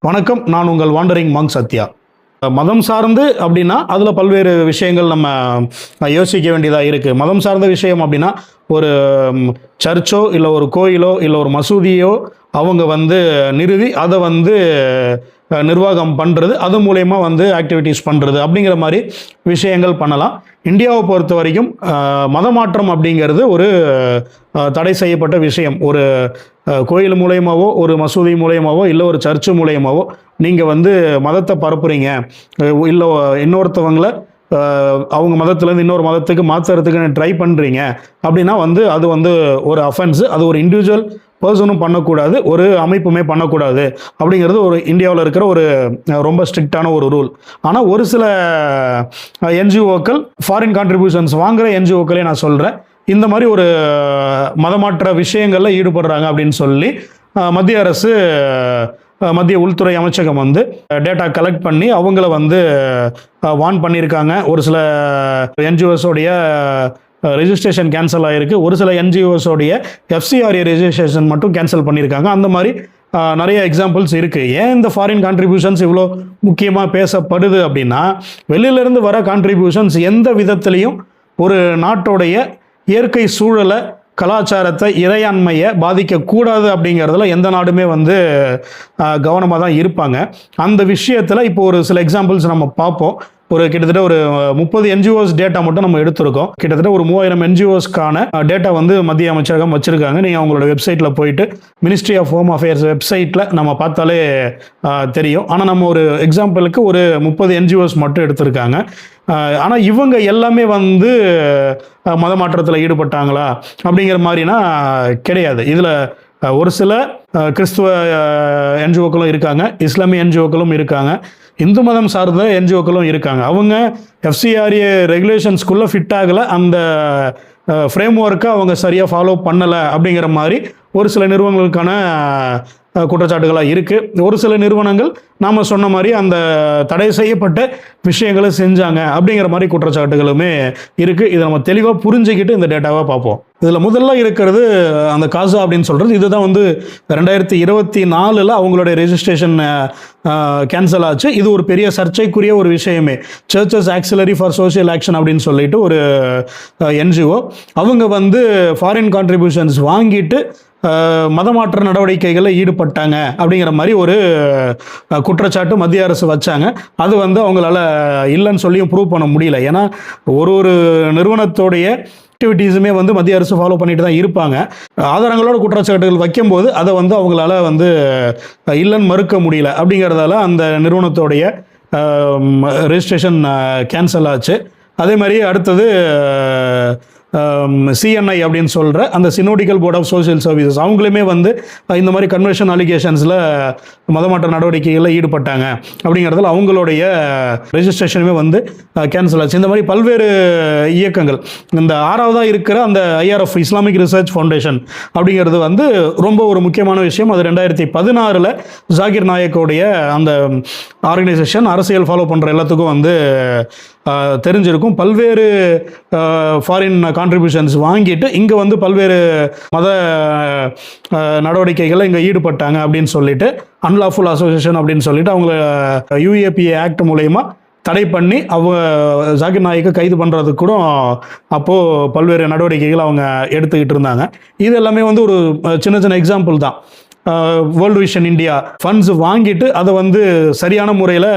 வணக்கம், நான் உங்கள் வாண்டரிங் மாங்க் சத்யா. மதம் சார்ந்து அப்படின்னா அதில் பல்வேறு விஷயங்கள் நம்ம யோசிக்க வேண்டியதாக இருக்குது. மதம் சார்ந்த விஷயம் அப்படின்னா ஒரு சர்ச்சோ இல்லை ஒரு கோயிலோ இல்லை ஒரு மசூதியோ அவங்க நிறுவி அதை நிர்வாகம் பண்ணுறது, அது மூலயமா ஆக்டிவிட்டீஸ் பண்ணுறது அப்படிங்கிற மாதிரி விஷயங்கள் பண்ணலாம். இந்தியாவை பொறுத்த வரைக்கும் மதமாற்றம் அப்படிங்கிறது ஒரு தடை செய்யப்பட்ட விஷயம். ஒரு கோயில் மூலயமாவோ ஒரு மசூதி மூலயமாவோ இல்லை ஒரு சர்ச்சு மூலயமாவோ நீங்கள் மதத்தை பரப்புறீங்க, இல்லை இன்னொருத்தவங்களை அவங்க மதத்துலேருந்து இன்னொரு மதத்துக்கு மாற்றுறதுக்கு ட்ரை பண்ணுறீங்க அப்படின்னா அது ஒரு அஃபென்ஸு. அது ஒரு இண்டிவிஜுவல் பர்சனும் பண்ணக்கூடாது, ஒரு அமைப்புமே பண்ணக்கூடாது அப்படிங்கிறது ஒரு இந்தியாவில் இருக்கிற ஒரு ரொம்ப ஸ்ட்ரிக்டான ஒரு ரூல். ஆனால் ஒரு சில என்ஜிஓக்கள், ஃபாரின் கான்ட்ரிபியூஷன்ஸ் வாங்குகிற என்ஜிஓக்களே நான் சொல்கிறேன், இந்த மாதிரி ஒரு மதமாற்ற விஷயங்களில் ஈடுபடுறாங்க அப்படின்னு சொல்லி மத்திய அரசு, மத்திய உள்துறை அமைச்சகம் டேட்டா கலெக்ட் பண்ணி அவங்கள வார்ன் பண்ணியிருக்காங்க. ஒரு சில என்ஜிஓஸோடைய ரெஜிஸ்ட்ரேஷன் கேன்சல் ஆகிருக்கு, ஒரு சில என்ஜிஓஸோடைய FCRA ரெஜிஸ்ட்ரேஷன் மட்டும் கேன்சல் பண்ணியிருக்காங்க. அந்த மாதிரி நிறைய எக்ஸாம்பிள்ஸ் இருக்குது. ஏன் இந்த ஃபாரின் கான்ட்ரிபியூஷன்ஸ் இவ்வளோ முக்கியமாக பேசப்படுது அப்படின்னா, வெளியிலேருந்து வர கான்ட்ரிபியூஷன்ஸ் எந்த விதத்துலேயும் ஒரு நாட்டோடைய இயற்கை சூழலை, கலாச்சாரத்தை, இறையாண்மையை பாதிக்கக்கூடாது அப்படிங்கிறதுல எந்த நாடுமே கவனமாக தான் இருப்பாங்க. அந்த விஷயத்தில் இப்போ ஒரு சில எக்ஸாம்பிள்ஸ் நம்ம பார்ப்போம். கிட்டத்தட்ட ஒரு 30 என்ஜிஓஸ் டேட்டா மட்டும் நம்ம எடுத்திருக்கோம். கிட்டத்தட்ட ஒரு 3000 என்ஜிஓஸ்க்கான டேட்டா மத்திய அமைச்சகம் வச்சுருக்காங்க. நீங்கள் அவங்களோட வெப்சைட்டில் போயிட்டு மினிஸ்ட்ரி ஆஃப் ஹோம் அஃபேர்ஸ் வெப்சைட்டில் நம்ம பார்த்தாலே தெரியும். ஆனால் நம்ம ஒரு எக்ஸாம்பிளுக்கு ஒரு 30 என்ஜிஓஸ் மட்டும் எடுத்திருக்காங்க. ஆனால் இவங்க எல்லாமே மத மாற்றத்தில் ஈடுபட்டாங்களா அப்படிங்கிற மாதிரினா கிடையாது. இதில் ஒரு சில கிறிஸ்துவ என்ஜிஓக்களும் இருக்காங்க, இஸ்லாமிய என்ஜிஓக்களும் இருக்காங்க, இந்து மதம் சார்ந்த என்ஜிஓக்களும் இருக்காங்க. அவங்க FCRA ரெகுலேஷன்ஸ்குள்ளே ஃபிட் ஆகலை, அந்த ஃப்ரேம் ஒர்க்கை அவங்க சரியாக ஃபாலோ பண்ணலை அப்படிங்கிற மாதிரி ஒரு சில நிறுவனங்களுக்கான குற்றச்சாட்டுகளாக இருக்குது. ஒரு சில நிறுவனங்கள் நாம் சொன்ன மாதிரி அந்த தடை செய்யப்பட்ட விஷயங்களை செஞ்சாங்க அப்படிங்கிற மாதிரி குற்றச்சாட்டுகளுமே இருக்குது. இதை நம்ம தெளிவாக புரிஞ்சுக்கிட்டு இந்த டேட்டாவை பார்ப்போம். இதில் முதல்ல இருக்கிறது அந்த காசா அப்படின்னு சொல்கிறது. இதுதான் 2024 அவங்களுடைய ரெஜிஸ்ட்ரேஷன் கேன்சல் ஆச்சு. இது ஒரு பெரிய சர்ச்சைக்குரிய ஒரு விஷயமே. Churches auxiliary for social action அப்படின்னு சொல்லிட்டு ஒரு என்ஜிஓ, அவங்க ஃபாரின் கான்ட்ரிபியூஷன்ஸ் வாங்கிட்டு மதமாற்ற நடவடிக்கைகளில் ஈடுபட்டாங்க அப்படிங்கிற மாதிரி ஒரு குற்றச்சாட்டு மத்திய அரசு வச்சாங்க. அது அவங்களால இல்லைன்னு சொல்லியும் ப்ரூவ் பண்ண முடியல. ஏன்னா ஒரு நிறுவனத்தோடைய ஆக்டிவிட்டீஸுமே மத்திய அரசு ஃபாலோ பண்ணிட்டு தான் இருப்பாங்க. ஆதாரங்களோட குற்றச்சாட்டுகள் வைக்கும்போது அதை அவங்களால இல்லைன்னு மறுக்க முடியல. அப்படிங்கிறதால அந்த நிறுவனத்தோடைய ரெஜிஸ்ட்ரேஷன் கேன்சல் ஆச்சு. அதே மாதிரி அடுத்தது CNI அப்படின்னு சொல்கிற அந்த சினோடிக்கல் போர்ட் ஆஃப் சோஷியல் சர்வீசஸ், அவங்களுமே இந்த மாதிரி கன்வர்ஷன் அலிகேஷன்ஸில் மதமாற்ற நடவடிக்கைகளில் ஈடுபட்டாங்க அப்படிங்கிறதுல அவங்களுடைய ரெஜிஸ்ட்ரேஷனுமே கேன்சல் ஆச்சு. இந்த மாதிரி பல்வேறு இயக்கங்கள், இந்த 6ஆவதாக இருக்கிற அந்த IRF இஸ்லாமிக் ரிசர்ச் ஃபவுண்டேஷன் அப்படிங்கிறது ரொம்ப ஒரு முக்கியமான விஷயம். அது 2016 ஜாகிர் நாயக்கோடைய அந்த ஆர்கனைசேஷன் அரசியல் ஃபாலோ பண்ணுற எல்லாத்துக்கும் தெரிஞ்சிருக்கும். பல்வேறு ஃபாரின் கான்ட்ரிபியூஷன்ஸ் வாங்கிட்டு இங்கே பல்வேறு மத நடவடிக்கைகளில் இங்கே ஈடுபட்டாங்க அப்படின்னு சொல்லிட்டு அன்லாஃபுல் அசோசியேஷன் அப்படின்னு சொல்லிட்டு அவங்கள UAPA ஆக்ட் மூலயமா தடை பண்ணி ஜாகிர் நாயக்கை கைது பண்ணுறதுக்கு கூட அப்போது பல்வேறு நடவடிக்கைகள் அவங்க எடுத்துக்கிட்டு இருந்தாங்க. இது எல்லாமே ஒரு சின்ன சின்ன எக்ஸாம்பிள் தான். வேர்ல்டு விஷன் இந்தியா ஃபண்ட்ஸ் வாங்கிட்டு அதை சரியான முறையில்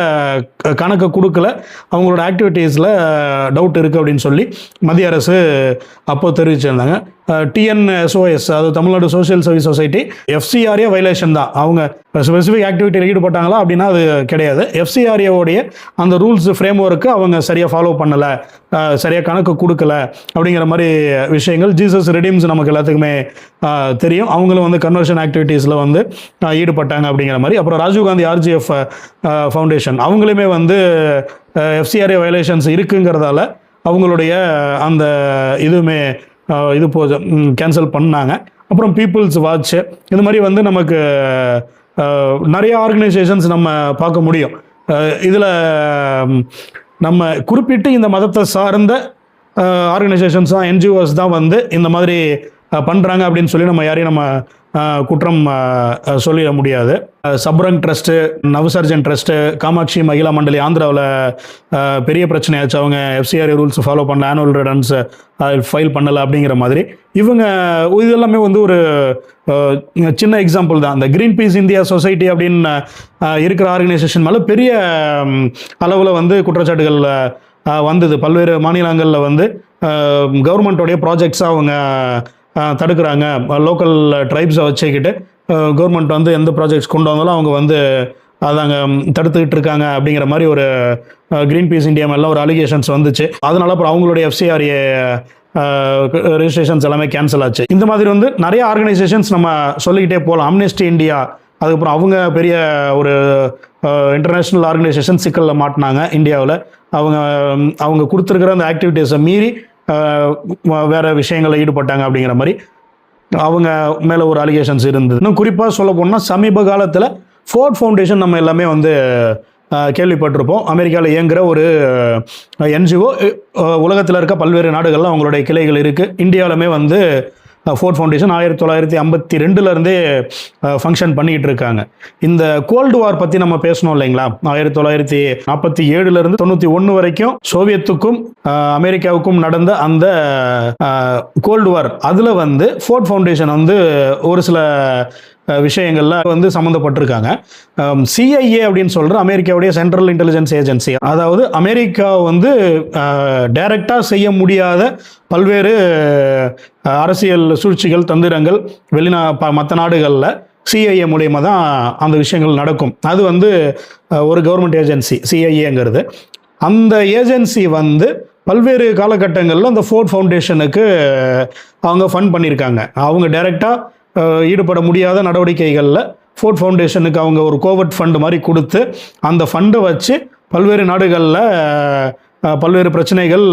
கணக்கு கொடுக்கல, அவங்களோட ஆக்டிவிட்டீஸில் டவுட் இருக்குது அப்படின்னு சொல்லி மத்திய அரசு அப்போது தெரிவிச்சிருந்தாங்க. TNSOS, அது Tamil Nadu social service society, FCRA violation தான். அவங்க ஸ்பெசிஃபிக் ஆக்டிவிட்டியில் ஈடுபட்டாங்களா அப்படின்னா அது கிடையாது. FCRAவோடைய அந்த ரூல்ஸ் ஃப்ரேம் ஒர்க்கு அவங்க சரியாக ஃபாலோ பண்ணலை, சரியாக கணக்கு கொடுக்கல அப்படிங்கிற மாதிரி விஷயங்கள். ஜீசஸ் ரெடீம்ஸ் நமக்கு எல்லாத்துக்குமே தெரியும். அவங்களும் கன்வர்ஷன் ஆக்டிவிட்டீஸில் ஈடுபட்டாங்க அப்படிங்கிற மாதிரி. அப்புறம் ராஜீவ்காந்தி RGF ஃபவுண்டேஷன், அவங்களுமே FCRA வயலேஷன்ஸ் இருக்குங்கிறதால அவங்களுடைய அந்த இதுவுமே இது கேன்சல் பண்ணாங்க. அப்புறம் பீப்புள்ஸ் வாட்ச், இந்த மாதிரி நமக்கு நிறைய ஆர்கனைசேஷன்ஸ் நம்ம பார்க்க முடியும். இதில் நம்ம குறிப்பிட்டு இந்த மதத்தை சார்ந்த ஆர்கனைசேஷன்ஸ் தான், NGOs தான் இந்த மாதிரி பண்ணுறாங்க அப்படின்னு சொல்லி நம்ம யாரையும் நம்ம குற்றம் சொல்லிட முடியாது. சப்ரங் ட்ரஸ்ட்டு, நவசர்ஜன் ட்ரஸ்ட்டு, காமாட்சி மகிழா மண்டலி ஆந்திராவில் பெரிய பிரச்சனையாச்சு. அவங்க எஃப்சிஆர்ஏ ரூல்ஸ் ஃபாலோ பண்ணல, ஆனுவல் ரிட்டர்ன்ஸ் ஃபைல் பண்ணலை அப்படிங்கிற மாதிரி. இவங்க இதெல்லாமே வந்து ஒரு சின்ன எக்ஸாம்பிள் தான். இந்த கிரீன் பீஸ் இந்தியா சொசைட்டி அப்படின்னு இருக்கிற ஆர்கனைசேஷன் மேலே பெரிய அளவில் வந்து குற்றச்சாட்டுகள் வந்தது. பல்வேறு மாநிலங்களில் வந்து கவர்மெண்ட்டோடைய ப்ராஜெக்ட்ஸாக அவங்க தடுக்கிறாங்க. லோக்கல் ட்ரைப்ஸை வச்சுக்கிட்டு கவர்மெண்ட் வந்து எந்த ப்ராஜெக்ட்ஸ் கொண்டு வந்தாலும் அவங்க வந்து அதை அங்கே தடுத்துக்கிட்டு இருக்காங்க அப்படிங்கிற மாதிரி ஒரு கிரீன் பீஸ் இந்தியா மேலாம் ஒரு அலிகேஷன்ஸ் வந்துச்சு. அதனால அப்புறம் அவங்களுடைய எஃப்சிஆர்ஏ ரெஜிஸ்ட்ரேஷன்ஸ் எல்லாமே கேன்சல் ஆச்சு. இந்த மாதிரி வந்து நிறைய ஆர்கனைசேஷன்ஸ் நம்ம சொல்லிக்கிட்டே போகலாம். அம்னெஸ்டி இந்தியா, அதுக்கப்புறம் அவங்க பெரிய ஒரு இன்டர்நேஷ்னல் ஆர்கனைசேஷன் சிக்கலில் மாட்டினாங்க இந்தியாவில். அவங்க கொடுத்துருக்கிற அந்த ஆக்டிவிட்டீஸை மீறி வேறு விஷயங்களில் ஈடுபட்டாங்க அப்படிங்கிற மாதிரி அவங்க மேலே ஒரு அலிகேஷன்ஸ் இருந்தது. இன்னும் குறிப்பாக சொல்ல போனால் சமீப காலத்தில் ஃபோர்ட் ஃபவுண்டேஷன் நம்ம எல்லாமே வந்து கேள்விப்பட்டிருப்போம். அமெரிக்காவில் இயங்குகிற ஒரு என்ஜிஓ. உலகத்தில் இருக்க பல்வேறு நாடுகளில் அவங்களுடைய கிளைகள் இருக்குது. இந்தியாவிலுமே வந்து ஃபோர்ட் ஃபவுண்டேஷன் 1952 ஃபங்க்ஷன் பண்ணிக்கிட்டு இருக்காங்க. இந்த கோல்டு வார் பற்றி நம்ம பேசணும் இல்லைங்களா? 1947 91 வரைக்கும் சோவியத்துக்கும் அமெரிக்காவுக்கும் நடந்த அந்த கோல்டு வார், அதில் வந்து ஃபோர்ட் ஃபவுண்டேஷன் வந்து ஒரு சில விஷயங்கள்ல வந்து சம்மந்தப்பட்டிருக்காங்க. சிஐஏ அப்படின்னு சொல்கிற அமெரிக்காவுடைய சென்ட்ரல் இன்டெலிஜென்ஸ் ஏஜென்சி, அதாவது அமெரிக்கா வந்து டைரக்டாக செய்ய முடியாத பல்வேறு அரசியல் சூழ்ச்சிகள், தந்திரங்கள் மற்ற நாடுகளில் சிஐஏ மூலயமா தான் அந்த விஷயங்கள் நடக்கும். அது வந்து ஒரு கவர்மெண்ட் ஏஜென்சி சிஐஏங்கிறது. அந்த ஏஜென்சி வந்து பல்வேறு காலகட்டங்களில் அந்த ஃபோர்ட் ஃபவுண்டேஷனுக்கு அவங்க ஃபண்ட் பண்ணியிருக்காங்க. அவங்க டைரெக்டாக ஈடுபட முடியாத நடவடிக்கைகளில் ஃபோர்ட் ஃபவுண்டேஷனுக்கு அவங்க ஒரு கோவர்ட் ஃபண்டு மாதிரி கொடுத்து அந்த ஃபண்டை வச்சு பல்வேறு நாடுகளில் பல்வேறு பிரச்சனைகள்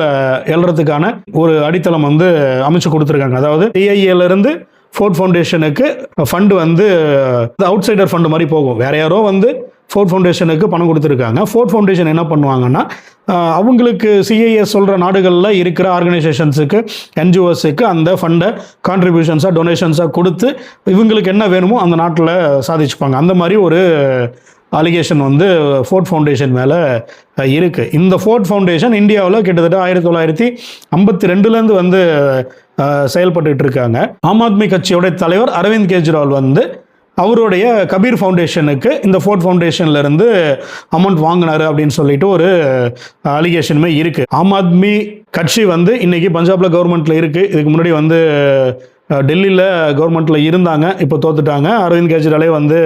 எழுறதுக்கான ஒரு அடித்தளம் வந்து அமைச்சு கொடுத்துருக்காங்க. அதாவது சிஐஏலேருந்து ஃபோர்ட் ஃபவுண்டேஷனுக்கு ஃபண்டு வந்து அவுட் சைடர் ஃபண்டு மாதிரி போகும். வேற யாரோ வந்து ஃபோர்ட் ஃபவுண்டேஷனுக்கு பணம் கொடுத்துருக்காங்க. ஃபோர்ட் ஃபவுண்டேஷன் என்ன பண்ணுவாங்கன்னா, அவங்களுக்கு சிஐஏ சொல்கிற நாடுகளில் இருக்கிற ஆர்கனைசேஷன்ஸுக்கு, என்ஜிஓஸுக்கு அந்த ஃபண்டை கான்ட்ரிபியூஷன்ஸாக, டொனேஷன்ஸாக கொடுத்து இவங்களுக்கு என்ன வேணுமோ அந்த நாட்டில் சாதிச்சுப்பாங்க. அந்த மாதிரி ஒரு அலிகேஷன் வந்து ஃபோர்ட் ஃபவுண்டேஷன் மேலே இருக்குது. இந்த ஃபோர்ட் ஃபவுண்டேஷன் இந்தியாவில் கிட்டத்தட்ட 1952 வந்து செயல்பட்டு இருக்காங்க. ஆம் ஆத்மி கட்சியோட தலைவர் அரவிந்த் கெஜ்ரிவால் வந்து அவருடைய கபீர் ஃபவுண்டேஷனுக்கு இந்த ஃபோர்ட் ஃபவுண்டேஷன்ல இருந்து அமௌண்ட் வாங்கினாரு அப்படின்னு சொல்லிட்டு ஒரு அலிகேஷனுமே இருக்கு. ஆம் ஆத்மி கட்சி வந்து இன்னைக்கு பஞ்சாப்ல கவர்மெண்ட்ல இருக்கு. இதுக்கு முன்னாடி வந்து டெல்லியில் கவர்மெண்ட்டில் இருந்தாங்க, இப்போ தோத்துட்டாங்க. அரவிந்த் கெஜ்ரிவாலே வந்து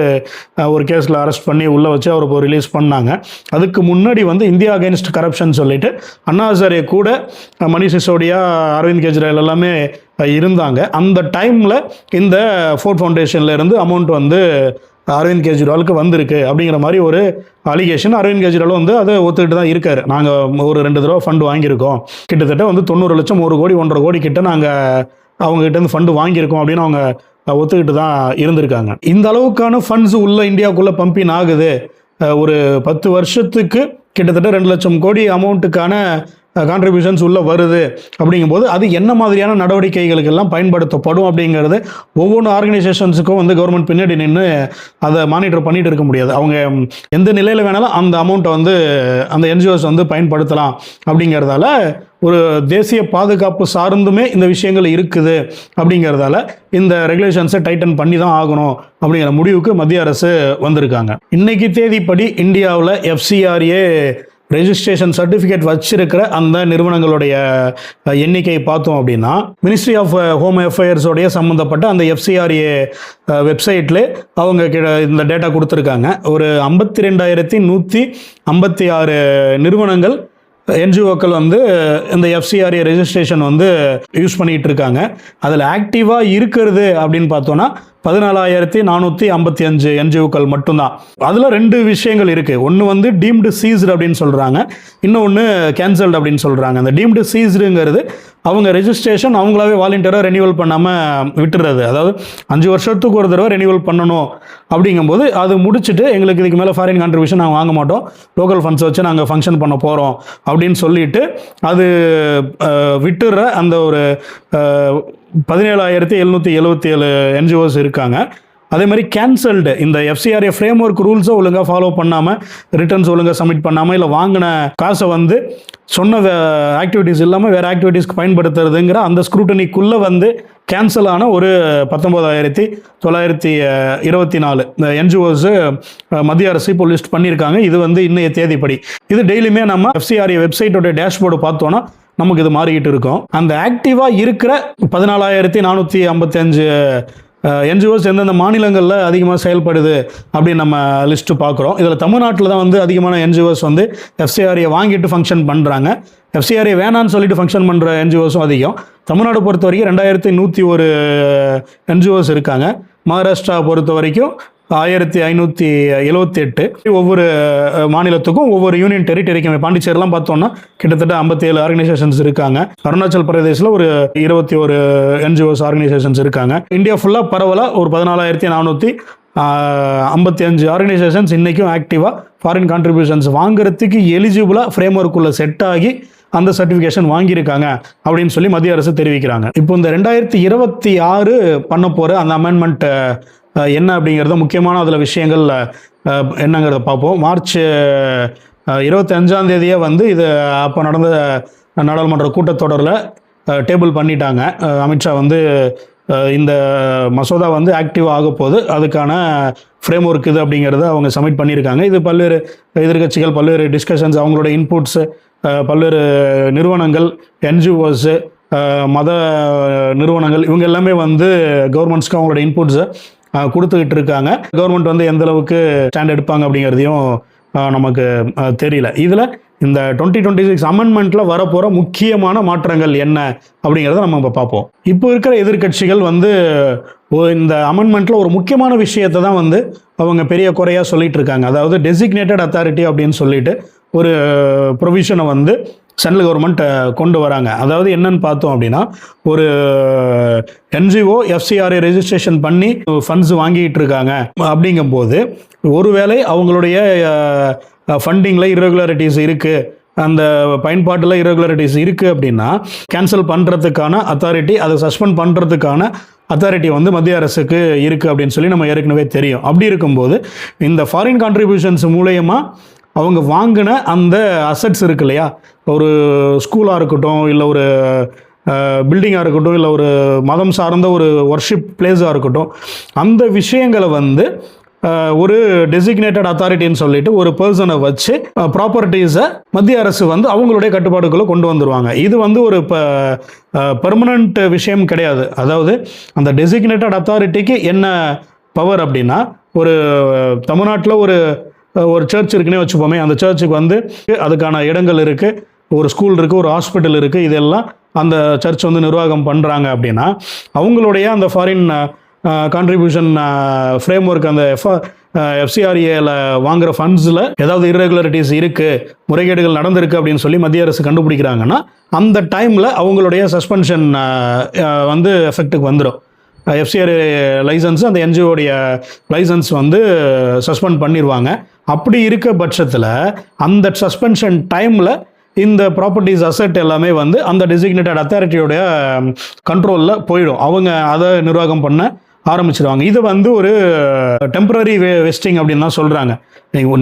ஒரு கேஸில் அரெஸ்ட் பண்ணி உள்ளே வச்சு அவரை இப்போ ரிலீஸ் பண்ணாங்க. அதுக்கு முன்னாடி வந்து இந்தியா அகெயின்ஸ்ட் கரப்ஷன் சொல்லிட்டு அண்ணா ஹசாரே கூட, மணிஷ் சிசோடியா, அரவிந்த் கெஜ்ரிவால் எல்லாமே இருந்தாங்க. அந்த டைமில் இந்த ஃபோர்ட் ஃபவுண்டேஷனில் இருந்து அமௌண்ட் வந்து அரவிந்த் கெஜ்ரிவாலுக்கு வந்திருக்கு அப்படிங்கிற மாதிரி ஒரு அலிகேஷன். அரவிந்த் கெஜ்ரிவால் வந்து அதை ஒத்துக்கிட்டு தான் இருக்காரு. நாங்கள் ஒரு 2 தடவை ஃபண்டு வாங்கியிருக்கோம், கிட்டத்தட்ட வந்து 90 லட்சம், 1 கோடி 1.5 கோடி கிட்ட நாங்கள் அவங்ககிட்ட இருந்து ஃபண்டு வாங்கியிருக்கோம் அப்படின்னு அவங்க ஒத்துக்கிட்டு தான் இருந்திருக்காங்க. இந்த அளவுக்கான ஃபண்ட்ஸ் உள்ள இந்தியாவுக்குள்ளே பம்பிங் ஆகுது. ஒரு 10 வருஷத்துக்கு கிட்டத்தட்ட 2 லட்சம் கோடி அமௌண்ட்டுக்கான கான்ட்ரிபியூஷன்ஸ் உள்ள வருது. அப்படிங்கும்போது அது என்ன மாதிரியான நடவடிக்கைகளுக்கு எல்லாம் பயன்படுத்தப்படும் அப்படிங்கிறது ஒவ்வொரு ஆர்கனைசேஷன்ஸுக்கும் வந்து கவர்மெண்ட் பின்னாடி நின்று அதை மானிட்டர் பண்ணிட்டு இருக்க முடியாது. அவங்க எந்த நிலையில் வேணாலும் அந்த அமௌண்ட்டை வந்து அந்த என்ஜிஓஸ் வந்து பயன்படுத்தலாம். அப்படிங்கிறதால ஒரு தேசிய பாதுகாப்பு சார்ந்துமே இந்த விஷயங்கள் இருக்குது. அப்படிங்கிறதால இந்த ரெகுலேஷன்ஸை டைட்டன் பண்ணி தான் ஆகணும் அப்படிங்கிற முடிவுக்கு மத்திய அரசு வந்திருக்காங்க. இன்னைக்கு தேதிப்படி இந்தியாவில் எஃப்சிஆர்ஏ ரெஜிஸ்ட்ரேஷன் சர்டிஃபிகேட் வச்சிருக்கிற அந்த நிறுவனங்களுடைய எண்ணிக்கை பார்த்தோம் அப்படின்னா, மினிஸ்ட்ரி ஆஃப் ஹோம் அஃபேர்ஸோடைய சம்மந்தப்பட்ட அந்த எஃப்சிஆர்ஏ வெப்சைட்ல அவங்க இந்த டேட்டா கொடுத்துருக்காங்க. ஒரு 52,156 நிறுவனங்கள், என்ஜிஓக்கள் வந்து இந்த எஃப்சிஆர்ஏ ரெஜிஸ்ட்ரேஷன் வந்து யூஸ் பண்ணிட்டு இருக்காங்க. அதில் ஆக்டிவாக இருக்கிறது அப்படின்னு பார்த்தோன்னா 14,455 என்ஜிஓக்கள் மட்டும்தான். அதில் 2 விஷயங்கள் இருக்குது. ஒன்று வந்து டீம்டு சீஸ்டு அப்படின்னு சொல்கிறாங்க, இன்னொன்று கேன்சல்டு அப்படின்னு சொல்கிறாங்க. அந்த டீம்டு சீஸ்டுங்கிறது அவங்க ரெஜிஸ்ட்ரேஷன் அவங்களாவே வாலண்டியராக ரெனியூவல் பண்ணாமல் விட்டுறது. அதாவது 5 வருஷத்துக்கு ஒரு தடவை ரெனியூவல் பண்ணணும். அப்படிங்கும்போது அது முடிச்சுட்டு எங்களுக்கு இதுக்கு மேலே ஃபாரின் கான்ட்ரிபியூஷன் நாங்கள் வாங்க மாட்டோம், லோக்கல் ஃபண்ட்ஸ் வச்சு நாங்கள் ஃபங்க்ஷன் பண்ண போகிறோம் அப்படின்னு சொல்லிட்டு அது விட்டுற அந்த ஒரு 17,777 என்ஜிஓஸ் இருக்காங்க. அதே மாதிரி கேன்சல்டு இந்த FCRA ஃப்ரேம் ஒர்க் ரூல்ஸை ஒழுங்காக ஃபாலோ பண்ணாமல், ரிட்டர்ன்ஸ் ஒழுங்காக சப்மிட் பண்ணாமல், இல்லை வாங்கின காசை வந்து சொன்ன ஆக்டிவிட்டீஸ் இல்லாமல் வேறு ஆக்டிவிட்டீஸ்க்கு பயன்படுத்துறதுங்கிற அந்த ஸ்க்ரூட்டனிக்குள்ளே வந்து கேன்சல் ஆன ஒரு 19,924 இந்த என்ஜிஓஸ் மத்திய அரசு இப்போ லிஸ்ட் பண்ணியிருக்காங்க. இது வந்து இன்னைய தேதிப்படி. இது டெய்லியுமே நம்ம FCRA வெப்சைட்டோட டேஷ்போர்டு பார்த்தோன்னா நமக்கு இது மாறிக்கிட்டு இருக்கும். அந்த ஆக்டிவாக இருக்கிற 14,455 என்ஜிஓஸ் எந்தெந்த மாநிலங்களில் அதிகமாக செயல்படுது அப்படின்னு நம்ம லிஸ்ட்டு பார்க்குறோம். இதில் தமிழ்நாட்டில் தான் வந்து அதிகமான என்ஜிஓஸ் வந்து FCRA வாங்கிட்டு ஃபங்க்ஷன் பண்ணுறாங்க. FCRA வேணான்னு சொல்லிட்டு ஃபங்க்ஷன் பண்ணுற என்ஜிஓஸும் அதிகம். தமிழ்நாடு பொறுத்த வரைக்கும் 2,101 என்ஜிஓஸ் இருக்காங்க. மகாராஷ்டிரா பொறுத்த வரைக்கும் 1,578. ஒவ்வொரு மாநிலத்துக்கும் ஒவ்வொரு யூனியன் டெரிட்டரிக்கும் பாண்டிச்சேரிலாம் பார்த்தோம்னா கிட்டத்தட்ட 57 ஆர்கனைசேஷன்ஸ் இருக்காங்க. அருணாச்சல் பிரதேசில் ஒரு 21 என்ஜிஓஸ் ஆர்கனைசேஷன்ஸ் இருக்காங்க. இந்தியா ஃபுல்லாக பரவலாக ஒரு 14,455 ஆர்கனைசேஷன்ஸ் இன்றைக்கும் ஆக்டிவாக ஃபாரின் கான்ட்ரிபியூஷன்ஸ் வாங்குறதுக்கு எலிஜிபிளாக ஃப்ரேம் ஒர்க்குள்ளே செட் ஆகி அந்த சர்டிஃபிகேஷன் வாங்கியிருக்காங்க அப்படின்னு சொல்லி மத்திய அரசு தெரிவிக்கிறாங்க. இப்போ இந்த 2026 பண்ண போகிற அந்த அமெண்ட்மெண்ட் என்ன அப்படிங்கிறத முக்கியமான அதில் விஷயங்கள் என்னங்கிறத பார்ப்போம். மார்ச் 25 வந்து இது அப்போ நடந்த நாடாளுமன்ற கூட்டத்தொடரில் டேபிள் பண்ணிட்டாங்க. அமித்ஷா வந்து இந்த மசோதா வந்து ஆக்டிவ் ஆக போது அதுக்கான ஃப்ரேம் ஒர்க் இது அப்படிங்கிறத அவங்க சப்மிட் பண்ணியிருக்காங்க. இது பல்வேறு எதிர்கட்சிகள் பல்வேறு டிஸ்கஷன்ஸ், அவங்களோட இன்புட்ஸு, பல்வேறு நிறுவனங்கள், என்ஜிஓஸு, மத நிறுவனங்கள், இவங்க எல்லாமே வந்து கவர்மெண்ட்ஸ்க்கு அவங்களோட இன்புட்ஸை கொடுத்துக்கிட்டு இருக்காங்க. கவர்மெண்ட் வந்து எந்த அளவுக்கு ஸ்டாண்ட் எடுப்பாங்க அப்படிங்கிறதையும் நமக்கு தெரியல. இதில் இந்த 2026 அமெண்ட்மெண்ட்டில் வரப்போகிற முக்கியமான மாற்றங்கள் என்ன அப்படிங்கிறத நம்ம இப்போ பார்ப்போம். இப்போ இருக்கிற எதிர்கட்சிகள் வந்து இந்த அமெண்ட்மெண்ட்டில் ஒரு முக்கியமான விஷயத்தை தான் வந்து அவங்க பெரிய குறையாக சொல்லிட்டு இருக்காங்க. அதாவது டெசிக்னேட்டட் அத்தாரிட்டி அப்படின்னு சொல்லிட்டு ஒரு ப்ரொவிஷனை வந்து சென்ட்ரல் கவர்மெண்ட் கொண்டு வராங்க. அதாவது என்னன்னு பார்த்தோம் அப்படின்னா, ஒரு என்ஜிஓ FCRA ரெஜிஸ்ட்ரேஷன் பண்ணி ஃபண்ட்ஸ் வாங்கிட்டு இருக்காங்க. அப்படிங்கும்போது ஒருவேளை அவங்களுடைய ஃபண்டிங்கில் இர்ரெகுலாரிட்டிஸ் இருக்குது, அந்த பயன்பாட்டில் இர்ரெகுலாரிட்டிஸ் இருக்குது அப்படின்னா கேன்சல் பண்ணுறதுக்கான அத்தாரிட்டி, அதை சஸ்பெண்ட் பண்ணுறதுக்கான அத்தாரிட்டி வந்து மத்திய அரசுக்கு இருக்குது அப்படின்னு சொல்லி நம்ம ஏற்கனவே தெரியும். அப்படி இருக்கும்போது இந்த ஃபாரின் கான்ட்ரிபியூஷன்ஸ் மூலயமா அவங்க வாங்கின அந்த அசட்ஸ் இருக்கு இல்லையா, ஒரு ஸ்கூலாக இருக்கட்டும், இல்லை ஒரு பில்டிங்காக இருக்கட்டும், இல்லை ஒரு மதம் சார்ந்த ஒரு ஒர்ஷிப் பிளேஸாக இருக்கட்டும், அந்த விஷயங்களை வந்து ஒரு டெசிக்னேட்டட் அத்தாரிட்டின்னு சொல்லிட்டு ஒரு பர்சனை வச்சு ப்ராப்பர்ட்டிஸை மத்திய அரசு வந்து அவங்களுடைய கட்டுப்பாடுக்குள்ளே கொண்டு வந்துடுவாங்க. இது வந்து ஒரு பெர்மனண்ட் விஷயம் கிடையாது. அதாவது அந்த டெசிக்னேட்டட் அத்தாரிட்டிக்கு என்ன பவர் அப்படின்னா, ஒரு தமிழ்நாட்டில் ஒரு சர்ச் இருக்குன்னே வச்சுப்போமே, அந்த சர்ச்சுக்கு வந்து அதுக்கான இடங்கள் இருக்குது, ஒரு ஸ்கூல் இருக்குது, ஒரு ஹாஸ்பிட்டல் இருக்குது, இதெல்லாம் அந்த சர்ச் வந்து நிர்வாகம் பண்ணுறாங்க அப்படின்னா அவங்களுடைய அந்த ஃபாரின் கான்ட்ரிபியூஷன் ஃப்ரேம் ஒர்க், அந்த FCRAல வாங்குகிற ஃபண்ட்ஸில் ஏதாவது இர்ரெகுலாரிட்டிஸ் இருக்குது, முறைகேடுகள் நடந்திருக்கு அப்படின்னு சொல்லி மத்திய அரசு கண்டுபிடிக்கிறாங்கன்னா அந்த டைமில் அவங்களுடைய சஸ்பென்ஷன் வந்து எஃபெக்ட்டுக்கு வந்துடும். FCRA லைசன்ஸ், அந்த என்ஜிஓடைய லைசன்ஸ் வந்து சஸ்பெண்ட் பண்ணிடுவாங்க. அப்படி இருக்க பட்சத்தில் அந்த சஸ்பென்ஷன் டைமில் இந்த ப்ராப்பர்ட்டிஸ் அசெட் எல்லாமே வந்து அந்த டெசிக்னேட்டட் அத்தாரிட்டியோடைய கண்ட்ரோலில் போயிடும். அவங்க அதை நிர்வாகம் பண்ண ஆரம்பிச்சிடுவாங்க. இது வந்து ஒரு டெம்பரரி வெஸ்டிங் அப்படின்னு தான் சொல்கிறாங்க.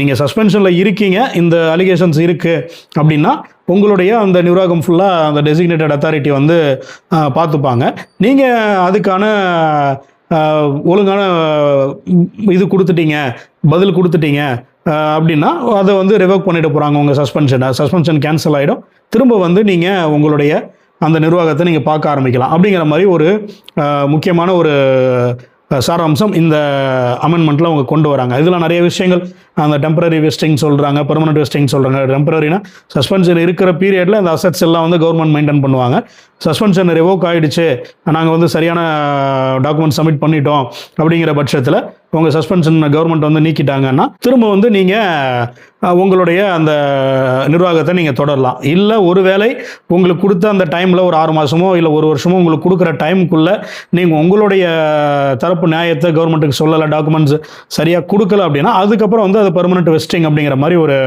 நீங்கள் சஸ்பென்ஷனில் இருக்கீங்க, இந்த அலிகேஷன்ஸ் இருக்குது அப்படின்னா உங்களுடைய அந்த நிர்வாகம் ஃபுல்லாக அந்த டெசிக்னேட்டட் அத்தாரிட்டி வந்து பார்த்துப்பாங்க. நீங்கள் அதுக்கான ஒழுங்கான இது கொடுத்துட்டீங்க, பதில் கொடுத்துட்டீங்க அப்படின்னா அதை வந்து ரிவோக் பண்ணிட்டு போகிறாங்க. உங்கள் சஸ்பென்ஷன் கேன்சல் ஆகிடும். திரும்ப வந்து நீங்கள் உங்களுடைய அந்த நிர்வாகத்தை நீங்கள் பார்க்க ஆரம்பிக்கலாம். அப்படிங்கிற மாதிரி ஒரு முக்கியமான ஒரு சாராம்சம் இந்த அமெண்ட்மெண்ட்டில் அவங்க கொண்டு வராங்க. இதில் நிறைய விஷயங்கள், அந்த டெம்பரரி வெஸ்டிங் சொல்கிறாங்க, பெர்மனன்ட் வெஸ்டிங் சொல்கிறாங்க. டெம்பரரினா சஸ்பென்ஷன் இருக்கிற பீரியடில் அந்த அசட்ஸ் எல்லாம் வந்து கவர்மெண்ட் மெயின்டைன் பண்ணுவாங்க. சஸ்பென்ஷன் ரிவோக் ஆகிடுச்சு, நாங்கள் வந்து சரியான டாக்குமெண்ட் சப்மிட் பண்ணிட்டோம் அப்படிங்கிற பட்சத்தில் உங்கள் சஸ்பென்ஷன் கவர்மெண்ட் வந்து நீக்கிட்டாங்கன்னா திரும்ப வந்து நீங்கள் உங்களுடைய அந்த நிர்வாகத்தை நீங்கள் தொடரலாம். இல்லை ஒருவேளை உங்களுக்கு கொடுத்த அந்த டைமில் ஒரு 6 மாதமோ இல்லை 1 வருஷமோ உங்களுக்கு கொடுக்குற டைமுக்குள்ளே நீங்கள் உங்களுடைய தரப்பு நியாயத்தை கவர்மெண்ட்டுக்கு சொல்லலை, டாக்குமெண்ட்ஸ் சரியாக கொடுக்கல அப்படின்னா அதுக்கப்புறம் வந்து அது பெர்மனன்ட் வெஸ்டிங் அப்படிங்கிற மாதிரி ஒரு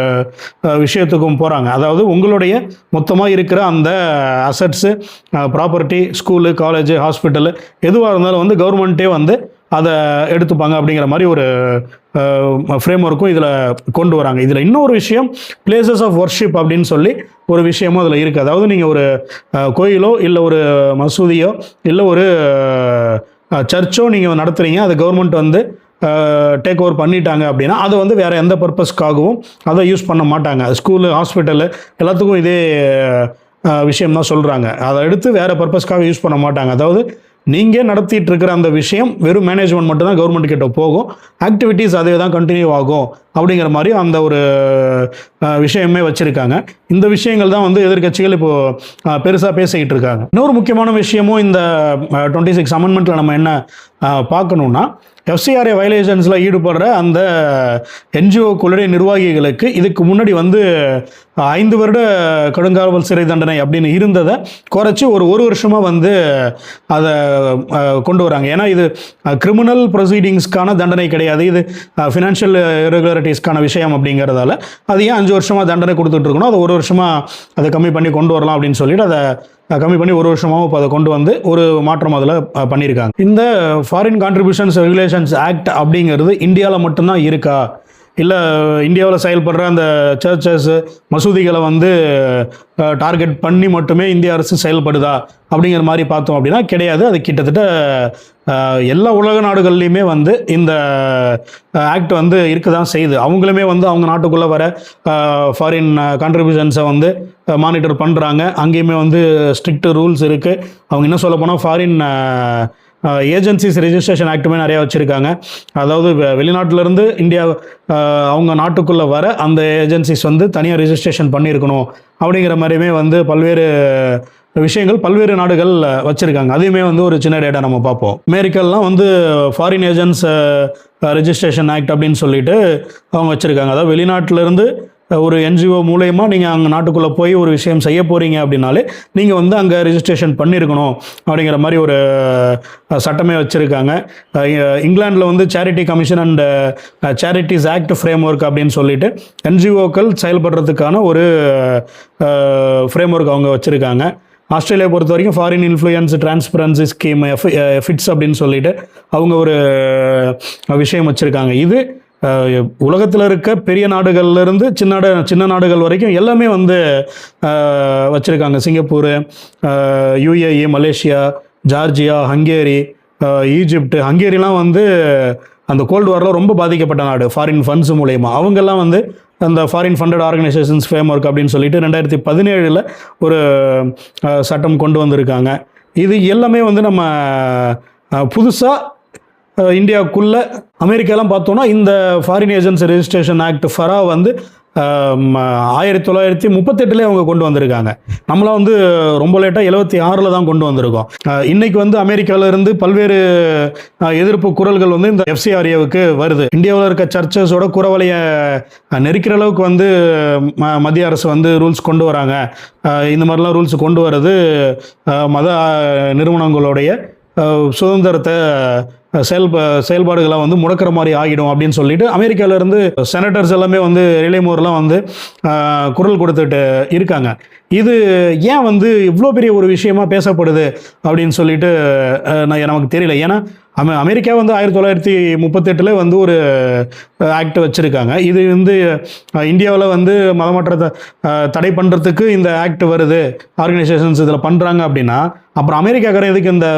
விஷயத்துக்கும் போகிறாங்க. அதாவது உங்களுடைய மொத்தமாக இருக்கிற அந்த assets, property, school, college, hospital எதுவாக இருந்தாலும் வந்து கவர்மெண்ட்டே வந்து அதை எடுத்துப்பாங்க அப்படிங்கிற மாதிரி ஒரு ஃப்ரேம் ஒர்க்கும் இதில் கொண்டு வராங்க. இதில் இன்னொரு விஷயம், பிளேசஸ் ஆஃப் ஒர்ஷிப் அப்படின்னு சொல்லி ஒரு விஷயமும் அதில் இருக்குது. அதாவது நீங்கள் ஒரு கோயிலோ இல்லை ஒரு மசூதியோ இல்லை ஒரு சர்ச்சோ நீங்கள் நடத்துகிறீங்க, அது கவர்மெண்ட் வந்து டேக் ஓவர் பண்ணிட்டாங்க அப்படின்னா அதை வந்து வேறு எந்த பர்பஸ்க்காகவும் அதை யூஸ் பண்ண மாட்டாங்க. ஸ்கூலு, ஹாஸ்பிட்டலு எல்லாத்துக்கும் இதே விஷயம் தான் சொல்கிறாங்க. அதை எடுத்து வேறு பர்பஸ்க்காக யூஸ் பண்ண மாட்டாங்க. அதாவது நீங்கள் நடத்திட்டு இருக்கிற அந்த விஷயம் வெறும் மேனேஜ்மெண்ட் மட்டும்தான் கவர்மெண்ட் கிட்ட போகும், ஆக்டிவிட்டீஸ் அதே தான் கண்டினியூ ஆகும் அப்படிங்கிற மாதிரி அந்த ஒரு விஷயமே வச்சுருக்காங்க. இந்த விஷயங்கள் தான் வந்து எதிர்க்கட்சிகள் இப்போது பெருசாக பேசிக்கிட்டு இருக்காங்க. இன்னொரு முக்கியமான விஷயமும் இந்த 26 அமெண்ட்மெண்ட்டில் நம்ம என்ன பார்க்கணுன்னா, எஃப்சிஆர்ஏ வயலேஷன்ஸில் ஈடுபடுற அந்த என்ஜிஓக்களுடைய நிர்வாகிகளுக்கு இதுக்கு முன்னாடி வந்து 5 வருட கடுங்காவல் சிறை தண்டனை அப்படின்னு இருந்ததை குறைச்சி ஒரு வருஷமாக வந்து அதை கொண்டு வராங்க. ஏன்னா இது கிரிமினல் ப்ரொசீடிங்ஸ்க்கான தண்டனை கிடையாது, இது ஃபினான்ஷியல் இரெகுலாரிட்டிஸ்க்கான விஷயம் அப்படிங்கிறதால அது ஏன் 5 வருஷமாக தண்டனை கொடுத்துட்டு இருக்கணும், அதை 1 வருஷமாக அதை கம்மி பண்ணி கொண்டு வரலாம் அப்படின்னு சொல்லிட்டு அதை கம்மி பண்ணி 1 வருஷமாகவும் இப்போ அதை கொண்டு வந்து ஒரு மாற்றம் அதில் பண்ணியிருக்காங்க. இந்த ஃபாரின் கான்ட்ரிபியூஷன்ஸ் ரெகுலேஷன்ஸ் ஆக்ட் அப்படிங்கிறது இந்தியாவில் மட்டும்தான் இருக்கா, இல்லை இந்தியாவில் செயல்படுற அந்த சர்ச்சஸ், மசூதிகளை வந்து டார்கெட் பண்ணி மட்டுமே இந்திய அரசு செயல்படுதா அப்படிங்கிற மாதிரி பார்த்தோம் அப்படின்னா கிடையாது. அது கிட்டத்தட்ட எல்லா உலக நாடுகள்லையுமே வந்து இந்த ஆக்ட் வந்து இருக்க தான் செய்யுது. அவங்களுமே வந்து அவங்க நாட்டுக்குள்ளே வர ஃபாரின் கான்ட்ரிபியூஷன்ஸை வந்து மானிட்டர் பண்ணுறாங்க. அங்கேயுமே வந்து ஸ்ட்ரிக்ட் ரூல்ஸ் இருக்குது. அவங்க என்ன சொல்ல போனால் ஃபாரின் ஏஜென்சிஸ் ரெஜிஸ்ட்ரேஷன் ஆக்டுமே நிறையா வச்சுருக்காங்க. அதாவது வெளிநாட்டிலேருந்து இந்தியா அவங்க நாட்டுக்குள்ளே வர அந்த ஏஜென்சிஸ் வந்து தனியாக ரெஜிஸ்ட்ரேஷன் பண்ணியிருக்கணும் அப்படிங்கிற மாதிரியுமே வந்து பல்வேறு விஷயங்கள் பல்வேறு நாடுகள் வச்சுருக்காங்க. அதையுமே வந்து ஒரு சின்ன டேட்டா நம்ம பார்ப்போம். அமெரிக்காலாம் வந்து ஃபாரின் ஏஜென்ட்ஸ் ரெஜிஸ்ட்ரேஷன் ஆக்ட் அப்படின்னு சொல்லிட்டு அவங்க வச்சுருக்காங்க. அதாவது வெளிநாட்டிலேருந்து ஒரு என்ஜிஓ மூலயமா நீங்கள் அங்கே நாட்டுக்குள்ளே போய் ஒரு விஷயம் செய்ய போகிறீங்க அப்படின்னாலே நீங்கள் வந்து அங்கே ரெஜிஸ்ட்ரேஷன் பண்ணியிருக்கணும் அப்படிங்கிற மாதிரி ஒரு சட்டமே வச்சுருக்காங்க. இங்கிலாண்டில் வந்து charity commission and charities act frame work அப்படின்னு சொல்லிட்டு என்ஜிஓக்கள் செயல்படுறதுக்கான ஒரு ஃப்ரேம் ஒர்க் அவங்க வச்சுருக்காங்க. ஆஸ்திரேலியா பொறுத்த வரைக்கும் foreign influence transparency scheme aphids அப்படின்னு சொல்லிட்டு அவங்க ஒரு விஷயம் வச்சுருக்காங்க. இது உலகத்தில் இருக்க பெரிய நாடுகள்லேருந்து சின்ன நாடுகள் வரைக்கும் எல்லாமே வந்து வச்சுருக்காங்க. Singapore, UAE, Malaysia, Georgia, Hungary, Egypt. ஹங்கேரிலாம் வந்து அந்த கோல்டு வாரில் ரொம்ப பாதிக்கப்பட்ட நாடு ஃபாரின் ஃபண்ட்ஸ் மூலயமா. அவங்கெல்லாம் வந்து அந்த foreign funded organisations frame work அப்படின்னு சொல்லிட்டு 2017 ஒரு சட்டம் கொண்டு வந்திருக்காங்க. இது எல்லாமே வந்து நம்ம புதுசாக இந்தியாவுக்குள்ளே அமெரிக்காலாம் பார்த்தோன்னா இந்த foreign agents registration act Farah வந்து 1938 அவங்க கொண்டு வந்திருக்காங்க. நம்மளாம் வந்து ரொம்ப லேட்டாக 76 தான் கொண்டு வந்திருக்கோம். இன்னைக்கு வந்து அமெரிக்காவிலேருந்து பல்வேறு எதிர்ப்பு குரல்கள் வந்து இந்த எஃப்சிஆர்ஏவுக்கு வருது. இந்தியாவில் இருக்க சர்ச்சஸோட குறவலையை நெருக்கிற அளவுக்கு வந்து மத்திய அரசு வந்து ரூல்ஸ் கொண்டு வராங்க. இந்த மாதிரிலாம் ரூல்ஸ் கொண்டு வர்றது மத நிறுவனங்களுடைய சுதந்திரத்தை செயல்பாடுகளை வந்து முடக்கிற மாதிரி ஆகிடும் அப்படின்னு சொல்லிட்டு அமெரிக்காவிலேருந்து செனட்டர்ஸ் எல்லாமே வந்து ரிலே மூர்லாம் வந்து குரல் கொடுத்துட்டு இருக்காங்க. இது ஏன் வந்து இவ்வளோ பெரிய ஒரு விஷயமா பேசப்படுது அப்படின்னு சொல்லிட்டு நமக்கு தெரியல. ஏன்னா அமெரிக்கா வந்து 1938 வந்து ஒரு ஆக்ட் வச்சுருக்காங்க. இது வந்து இந்தியாவில் வந்து மதமாற்றத்தை தடை பண்ணுறதுக்கு இந்த ஆக்ட் வருது, ஆர்கனைசேஷன்ஸ் இதில் பண்ணுறாங்க அப்படின்னா அப்புறம் அமெரிக்காக்காரன் எதுக்கு இந்த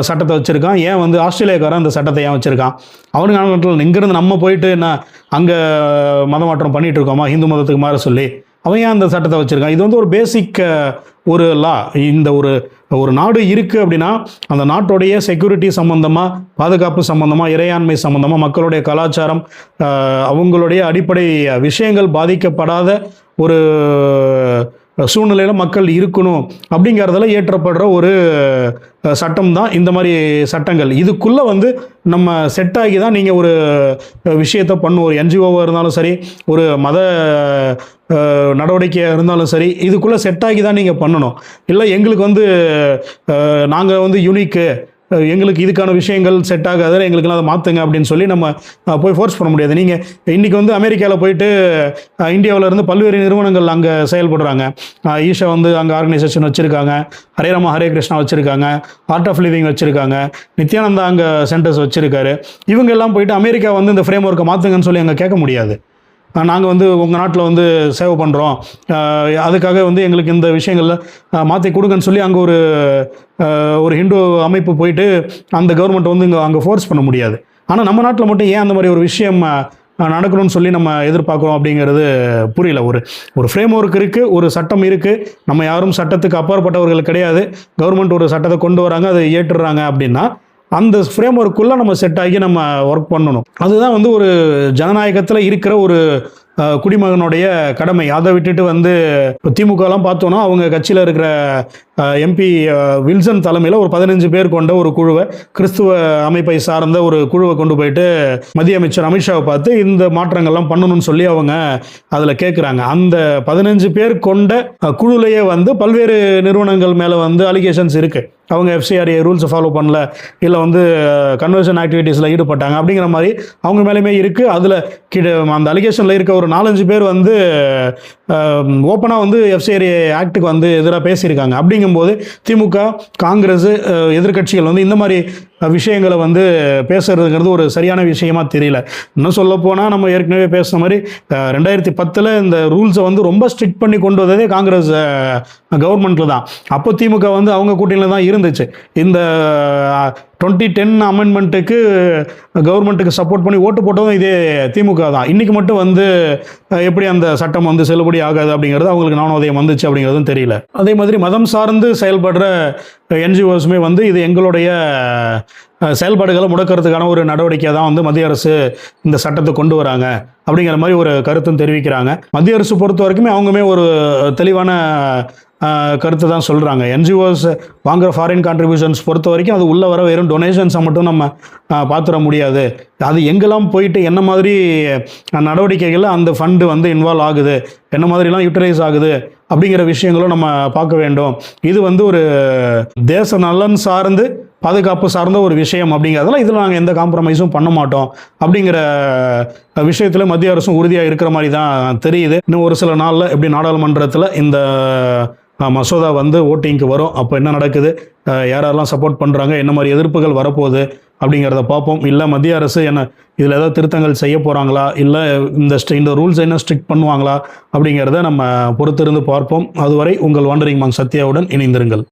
சட்டத்தை வச்சுருக்கான்? ஏன் வந்து ஆஸ்திரேலியாக்காரன் அந்த சட்டத்தை ஏன் வச்சுருக்கான்? அவனுக்கு நாட்டில் இங்கேருந்து நம்ம போயிட்டு என்ன அங்கே மதமாற்றம் பண்ணிகிட்டு இருக்கோமா, ஹிந்து மதத்துக்கு மாற சொல்லி அவன் ஏன் அந்த சட்டத்தை வச்சுருக்கான்? இது வந்து ஒரு பேசிக் ஒரு லா. இந்த ஒரு நாடு இருக்குது அப்படின்னா அந்த நாட்டுடைய செக்யூரிட்டி சம்மந்தமாக, பாதுகாப்பு சம்மந்தமாக, இறையாண்மை சம்மந்தமாக, மக்களுடைய கலாச்சாரம், அவங்களுடைய அடிப்படை விஷயங்கள் பாதிக்கப்படாத ஒரு சூழ்நிலையில் மக்கள் இருக்கணும் அப்படிங்கிறதுல ஏற்றப்படுற ஒரு சட்டம் தான் இந்த மாதிரி சட்டங்கள். இதுக்குள்ளே வந்து நம்ம செட் ஆகி தான் நீங்கள் ஒரு விஷயத்தை பண்ணும். ஒரு என்ஜிஓவாக இருந்தாலும் சரி, ஒரு மத நடவடிக்கையாக இருந்தாலும் சரி, இதுக்குள்ளே செட் ஆகி தான் நீங்கள் பண்ணணும். இல்லை எங்களுக்கு வந்து நாங்கள் வந்து யூனிக்கு எங்களுக்கு இதுக்கான விஷயங்கள் செட் ஆகாது, எங்களுக்குலாம் அதை மாற்றுங்க அப்படின்னு சொல்லி நம்ம போய் ஃபோர்ஸ் பண்ண முடியாது. நீங்கள் இன்றைக்கி வந்து அமெரிக்காவில் போயிட்டு இந்தியாவில் இருந்து பல்வேறு நிறுவனங்கள் அங்கே செயல்படுறாங்க. ஈஷா வந்து அங்கே ஆர்கனைசேஷன் வச்சுருக்காங்க, ஹரே ராமா ஹரே கிருஷ்ணா வச்சுருக்காங்க, ஆர்ட் ஆஃப் லிவிங் வச்சுருக்காங்க, நித்யானந்தா அங்கே சென்டர்ஸ் வச்சுருக்காரு. இவங்க எல்லாம் போயிட்டு அமெரிக்கா வந்து இந்த ஃப்ரேம் ஒர்க்கை மாற்றுங்கன்னு சொல்லி அங்கே கேட்க முடியாது. நாங்கள் வந்து உங்கள் நாட்டில் வந்து சேவ் பண்ணுறோம், அதுக்காக வந்து எங்களுக்கு இந்த விஷயங்களில் மாற்றி கொடுங்கன்னு சொல்லி அங்கே ஒரு ஹிந்து அமைப்பு போயிட்டு அந்த கவர்மெண்ட் வந்து அங்கே ஃபோர்ஸ் பண்ண முடியாது. ஆனால் நம்ம நாட்டில் மட்டும் ஏன் அந்த மாதிரி ஒரு விஷயம் நடக்கணும்னு சொல்லி நம்ம எதிர்பார்க்குறோம் அப்படிங்கிறது புரியல. ஒரு ஃப்ரேம் ஒர்க் இருக்குது, ஒரு சட்டம் இருக்குது, நம்ம யாரும் சட்டத்துக்கு அப்பாற்பட்டவர்கள் கிடையாது. கவர்மெண்ட் ஒரு சட்டத்தை கொண்டு வராங்க, அதை ஏற்றுறாங்க அப்படின்னா அந்த ஃப்ரேம் ஒர்க்குள்ளே நம்ம செட் ஆகி நம்ம ஒர்க் பண்ணணும். அதுதான் வந்து ஒரு ஜனநாயகத்தில் இருக்கிற ஒரு குடிமகனுடைய கடமை. அதை விட்டுட்டு வந்து திமுகலாம் பார்த்தோன்னா அவங்க கட்சியில் இருக்கிற எம்பி வில்சன் தலைமையில் ஒரு 15 பேர் கொண்ட ஒரு குழுவை, கிறிஸ்துவ அமைப்பை சார்ந்த ஒரு குழுவை கொண்டு போயிட்டு மத்திய அமைச்சர் அமித்ஷாவை பார்த்து இந்த மாற்றங்கள்லாம் பண்ணணும்னு சொல்லி அவங்க அதில் கேட்குறாங்க. அந்த 15 பேர் கொண்ட குழுலையே வந்து பல்வேறு நிறுவனங்கள் மேலே வந்து அலிகேஷன்ஸ் இருக்குது. அவங்க FCRA ரூல்ஸை ஃபாலோ பண்ணல, இல்லை வந்து கன்வர்ஷன் ஆக்டிவிட்டீஸில் ஈடுபட்டாங்க அப்படிங்கிற மாதிரி அவங்க மேலேயுமே இருக்குது. அதில் அந்த அலிகேஷனில் இருக்க ஒரு 4-5 பேர் வந்து ஓப்பனாக வந்து FCRA ஆக்டுக்கு வந்து எதிராக பேசியிருக்காங்க. அப்படிங்கும்போது திமுக, காங்கிரஸ், எதிர்கட்சிகள் வந்து இந்த மாதிரி விஷயங்களை வந்து பேசுறதுங்கிறது ஒரு சரியான விஷயமா தெரியல. இன்னும் சொல்ல போனால் நம்ம ஏற்கனவே பேசுன மாதிரி 2010 இந்த ரூல்ஸை வந்து ரொம்ப ஸ்ட்ரிக்ட் பண்ணி கொண்டு வந்ததே காங்கிரஸ் கவர்மெண்ட்டில் தான். அப்போ திமுக வந்து அவங்க கூட்டணியில் தான் இருந்துச்சு. இந்த 2010 அமெண்ட்மெண்ட்டுக்கு கவர்மெண்ட்டுக்கு சப்போர்ட் பண்ணி ஓட்டு போட்டதும் இதே திமுக தான். இன்றைக்கி மட்டும் வந்து எப்படி அந்த சட்டம் வந்து செல்லுபடி ஆகாது அப்படிங்கிறது அவங்களுக்கு ஞானோதயம் வந்துச்சு அப்படிங்கிறதும் தெரியல. அதே மாதிரி மதம் சார்ந்து செயல்படுற NGOஸுமே வந்து இது எங்களுடைய செயல்பாடுகளை முடக்கிறதுக்கான ஒரு நடவடிக்கையாக தான் வந்து மத்திய அரசு இந்த சட்டத்தை கொண்டு வராங்க அப்படிங்கிற மாதிரி ஒரு கருத்தும் தெரிவிக்கிறாங்க. மத்திய அரசு பொறுத்த வரைக்குமே அவங்களுமே ஒரு தெளிவான கருத்து தான் சொல்கிறாங்க. NGOஸ் வாங்குகிற ஃபாரின் கான்ட்ரிபியூஷன்ஸ் பொறுத்த வரைக்கும் அது உள்ளே வர வெறும் டொனேஷன்ஸை மட்டும் நம்ம பார்த்துட முடியாது. அது எங்கெல்லாம் போயிட்டு என்ன மாதிரி நடவடிக்கைகளில் அந்த ஃபண்டு வந்து இன்வால்வ் ஆகுது, என்ன மாதிரிலாம் யூட்டிலைஸ் ஆகுது அப்படிங்கிற விஷயங்களும் நம்ம பார்க்க வேண்டும். இது வந்து ஒரு தேச நலன் சார்ந்து பாதுகாப்பு சார்ந்த ஒரு விஷயம் அப்படிங்கிறதுல இதில் நாங்கள் எந்த காம்ப்ரமைஸும் பண்ண மாட்டோம் அப்படிங்கிற விஷயத்தில் மத்திய அரசும் உறுதியாக இருக்கிற மாதிரி தான் தெரியுது. இன்னும் ஒரு சில நாளில் எப்படி நாடாளுமன்றத்தில் இந்த மசோதா வந்து ஓட்டிங்க்கு வரும். அப்போ என்ன நடக்குது, யாரெல்லாம் சப்போர்ட் பண்ணுறாங்க, என்ன மாதிரி எதிர்ப்புகள் வரப்போகுது அப்படிங்கிறத பார்ப்போம். இல்லை மத்திய அரசு என்ன இதில் ஏதாவது திருத்தங்கள் செய்ய போகிறாங்களா, இல்லை இந்த ரூல்ஸ் என்ன ஸ்ட்ரிக்ட் பண்ணுவாங்களா அப்படிங்கிறத நம்ம பொறுத்திருந்து பார்ப்போம். அதுவரை உங்கள் வாண்டரிங் மாங்க் சத்யாவுடன் இணைந்திருங்கள்.